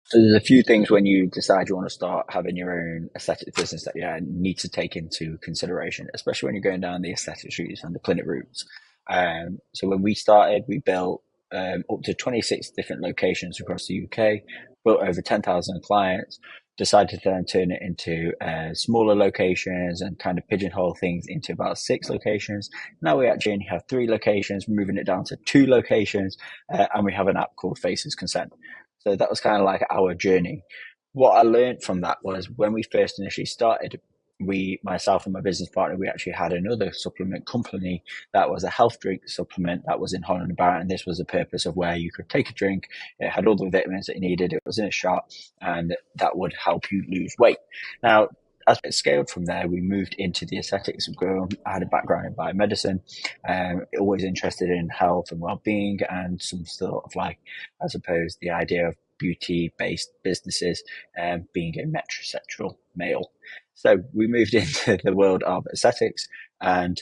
So there's a few things when you decide you want to start having your own aesthetic business that you need to take into consideration, especially when you're going down the aesthetic routes and the clinic routes. So when we started, we built up to 26 different locations across the UK, built over 10,000 clients, decided to then turn it into smaller locations and kind of pigeonhole things into about 6 locations. Now we actually only have 3 locations, moving it down to 2 locations, and we have an app called Faces Consent. So that was kind of like our journey. What I learned from that was when we first initially started, myself and my business partner, we actually had another supplement company that was a health drink supplement that was in Holland and Barrett. And this was the purpose of where you could take a drink. It had all the vitamins that you needed. It was in a shot and that would help you lose weight. Now, as it scaled from there, we moved into the aesthetics. I had a background in biomedicine, always interested in health and well-being and some sort of like, I suppose, the idea of beauty-based businesses being a metrosexual male. So we moved into the world of aesthetics and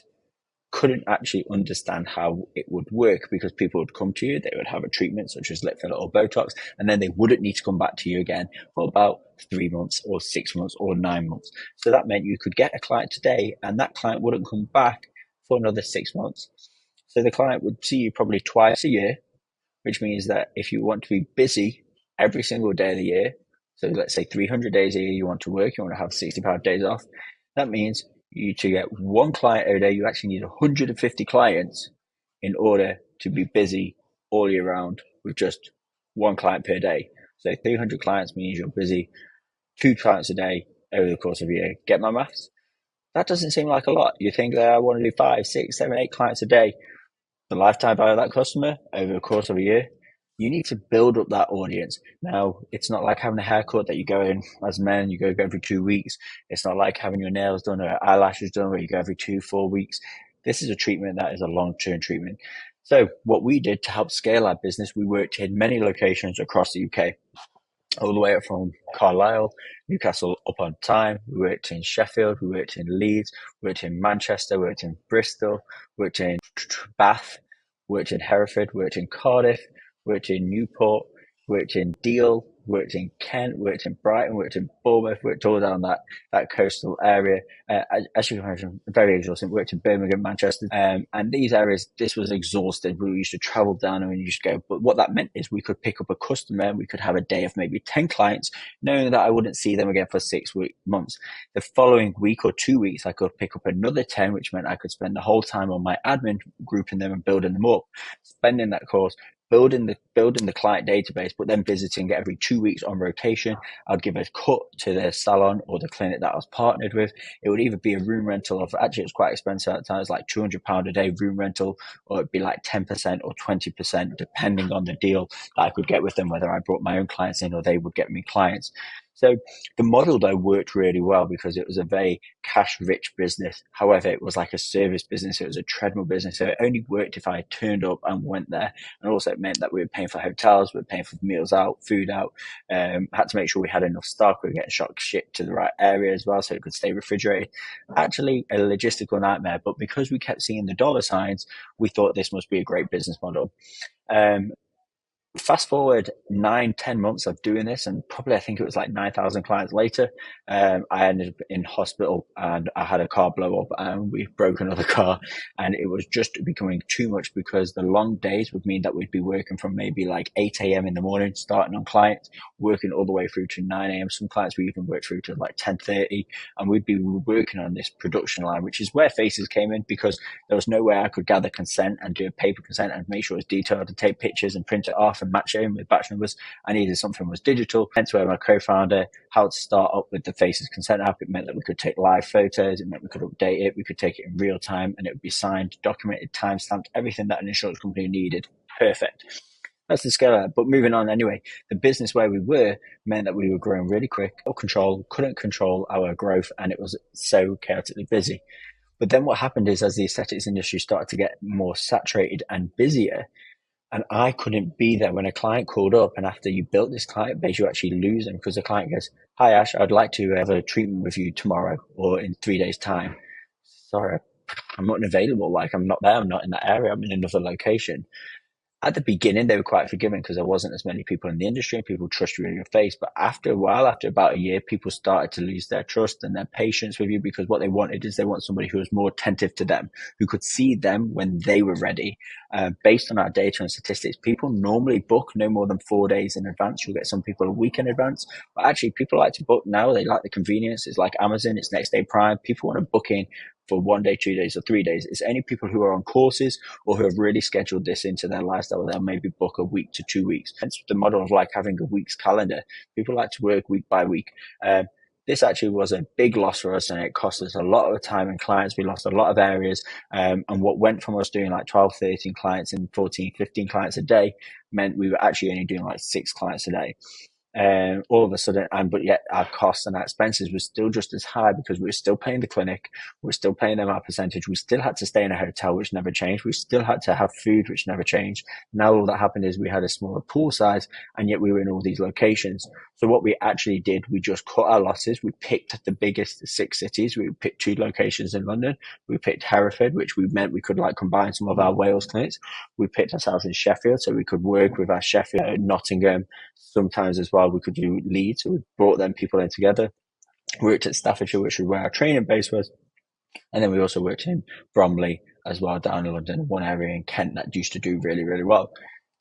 couldn't actually understand how it would work because people would come to you, they would have a treatment such as lip filler or Botox, and then they wouldn't need to come back to you again for about 3 months or 6 months or 9 months. So that meant you could get a client today and that client wouldn't come back for another 6 months. So the client would see you probably twice a year, which means that if you want to be busy every single day of the year, so let's say 300 days a year you want to work, you want to have 65 days off, that means you to get one client every day, you actually need 150 clients in order to be busy all year round with just one client per day. So 300 clients means you're busy 2 clients a day over the course of a year. Get my maths? That doesn't seem like a lot. You think that I want to do 5, 6, 7, 8 clients a day. The lifetime value of that customer over the course of a year, you need to build up that audience. Now, it's not like having a haircut that you go in as men, you go every 2 weeks. It's not like having your nails done or eyelashes done where you go every 2, 4 weeks. This is a treatment that is a long-term treatment. So what we did to help scale our business, we worked in many locations across the UK, all the way up from Carlisle, Newcastle upon Tyne. We worked in Sheffield, we worked in Leeds, we worked in Manchester, we worked in Bristol, we worked in Bath, we worked in Hereford, we worked in Cardiff, we worked in Newport, we worked in Deal, we worked in Kent, we worked in Brighton, we worked in Bournemouth, we worked all down that coastal area. As you can imagine, very exhausting. We worked in Birmingham, Manchester, and these areas, this was exhausting. We used to travel down and we used to go. But what that meant is we could pick up a customer, we could have a day of maybe 10 clients, knowing that I wouldn't see them again for 6 months. The following week or 2 weeks, I could pick up another 10, which meant I could spend the whole time on my admin, grouping them and building them up, spending that course, building the client database, but then visiting every 2 weeks on rotation. I'd give a cut to the salon or the clinic that I was partnered with. It would either be a room rental of, actually it was quite expensive at the time, it was like £200 a day room rental, or it'd be like 10% or 20% depending on the deal that I could get with them, whether I brought my own clients in or they would get me clients. So the model though worked really well because it was a very cash rich business. However, it was like a service business. It was a treadmill business. So it only worked if I turned up and went there. And also it meant that we were paying for hotels, we were paying for meals out, food out, had to make sure we had enough stock, we were getting shot shipped to the right area as well so it could stay refrigerated. Actually a logistical nightmare, but because we kept seeing the dollar signs, we thought this must be a great business model. Um, Fast forward 9, 10 months of doing this, and probably I think it was like 9,000 clients later, I ended up in hospital and I had a car blow up and we broke another car, and it was just becoming too much because the long days would mean that we'd be working from maybe like 8 a.m. in the morning, starting on clients, working all the way through to 9 a.m. Some clients we even worked through to like 10:30, and we'd be working on this production line, which is where Faces came in because there was no way I could gather consent and do a paper consent and make sure it's detailed and take pictures and print it off and match it in with batch numbers. I needed something that was digital. Hence where my co-founder helped start up with the Faces Consent app. It meant that we could take live photos. It meant we could update it. We could take it in real time and it would be signed, documented, time-stamped, everything that an insurance company needed. Perfect. That's the scale of that. But moving on anyway, the business where we were meant that we were growing really quick, no control, couldn't control our growth, and it was so chaotically busy. But then what happened is as the aesthetics industry started to get more saturated and busier, and I couldn't be there when a client called up, and after you built this client base, you actually lose them because the client goes, "Hi Ash, I'd like to have a treatment with you tomorrow or in 3 days' time." Sorry, I'm not available. Like I'm not there. I'm not in that area. I'm in another location. At the beginning, they were quite forgiving because there wasn't as many people in the industry and people trust you in your face. But after a while, after about a year, people started to lose their trust and their patience with you because what they wanted is they want somebody who was more attentive to them, who could see them when they were ready. Based on our data and statistics, people normally book no more than 4 days in advance. You'll get some people a week in advance, but actually people like to book now. They like the convenience. It's like Amazon, it's next day Prime. People want to book in for 1 day, 2 days, or 3 days. It's only people who are on courses or who have really scheduled this into their lifestyle. They'll maybe book a week to 2 weeks. Hence the model of like having a week's calendar. People like to work week by week. This actually was a big loss for us and it cost us a lot of time and clients. We lost a lot of areas. And what went from us doing like 12, 13 clients and 14, 15 clients a day meant we were actually only doing like 6 clients a day. All of a sudden, but yet our costs and our expenses were still just as high because we were still paying the clinic, we were still paying them our percentage, we still had to stay in a hotel, which never changed, we still had to have food, which never changed. Now all that happened is we had a smaller pool size, and yet we were in all these locations. So what we actually did, we just cut our losses. We picked the biggest 6 cities. We picked 2 locations in London. We picked Hereford, which we meant we could like combine some of our Wales clinics. We picked ourselves in Sheffield, so we could work with our Sheffield, Nottingham. Sometimes as well, we could do Leeds, so we brought them people in together. We worked at Staffordshire, which was where our training base was, and then we also worked in Bromley as well, down in London, one area in Kent that used to do really, really well.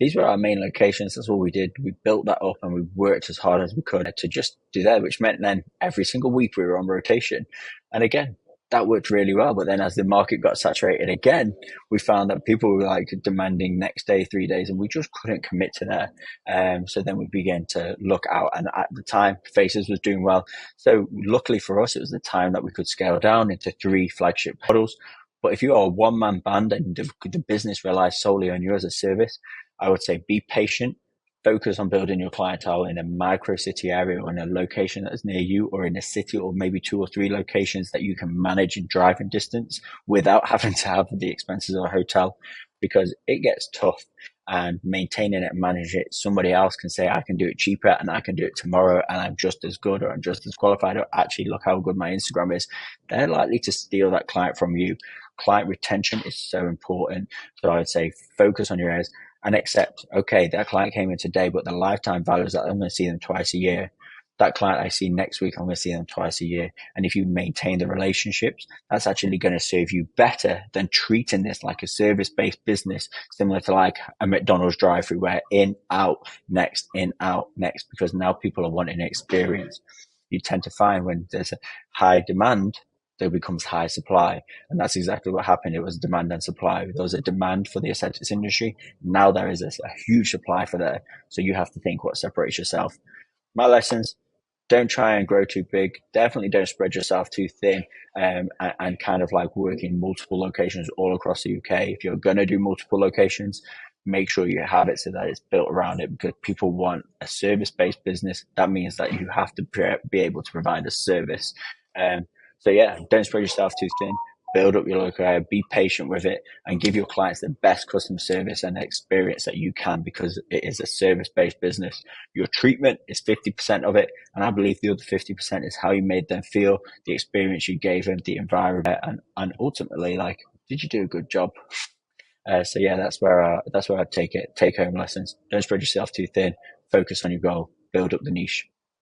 These were our main locations. That's all we did. We built that up and we worked as hard as we could to just do that, which meant then every single week we were on rotation. And again, that worked really well. But then as the market got saturated again, we found that people were like demanding next day, 3 days, and we just couldn't commit to that. So then we began to look out. And at the time, Faces was doing well. So luckily for us, it was the time that we could scale down into 3 flagship models. But if you are a one-man band and the business relies solely on you as a service, I would say be patient, focus on building your clientele in a micro city area or in a location that is near you, or in a city or maybe 2 or 3 locations that you can manage in driving distance without having to have the expenses of a hotel, because it gets tough. And maintaining it and managing it, somebody else can say, I can do it cheaper and I can do it tomorrow and I'm just as good or I'm just as qualified, or actually look how good my Instagram is. They're likely to steal that client from you. Client retention is so important. So I would say focus on your areas and accept, okay, that client came in today, but the lifetime value is that I'm going to see them twice a year. That client I see next week, I'm going to see them twice a year. And if you maintain the relationships, that's actually going to serve you better than treating this like a service-based business, similar to like a McDonald's drive-through where in, out, next, in, out, next, because now people are wanting experience. You tend to find when there's a high demand, there becomes high supply. And that's exactly what happened. It was demand and supply. There was a demand for the aesthetics industry. Now there is a huge supply for that. So you have to think what separates yourself. My lessons: don't try and grow too big. Definitely don't spread yourself too thin, and kind of like work in multiple locations all across the UK. If you're going to do multiple locations, make sure you have it so that it's built around it, because people want a service-based business. That means that you have to be able to provide a service. So yeah, don't spread yourself too thin. Build up your local area, be patient with it, and give your clients the best customer service and experience that you can, because it is a service-based business. Your treatment is 50% of it, and I believe the other 50% is how you made them feel, the experience you gave them, the environment, and ultimately, like, did you do a good job? So yeah, that's where I take home lessons. Don't spread yourself too thin. Focus on your goal. Build up the niche.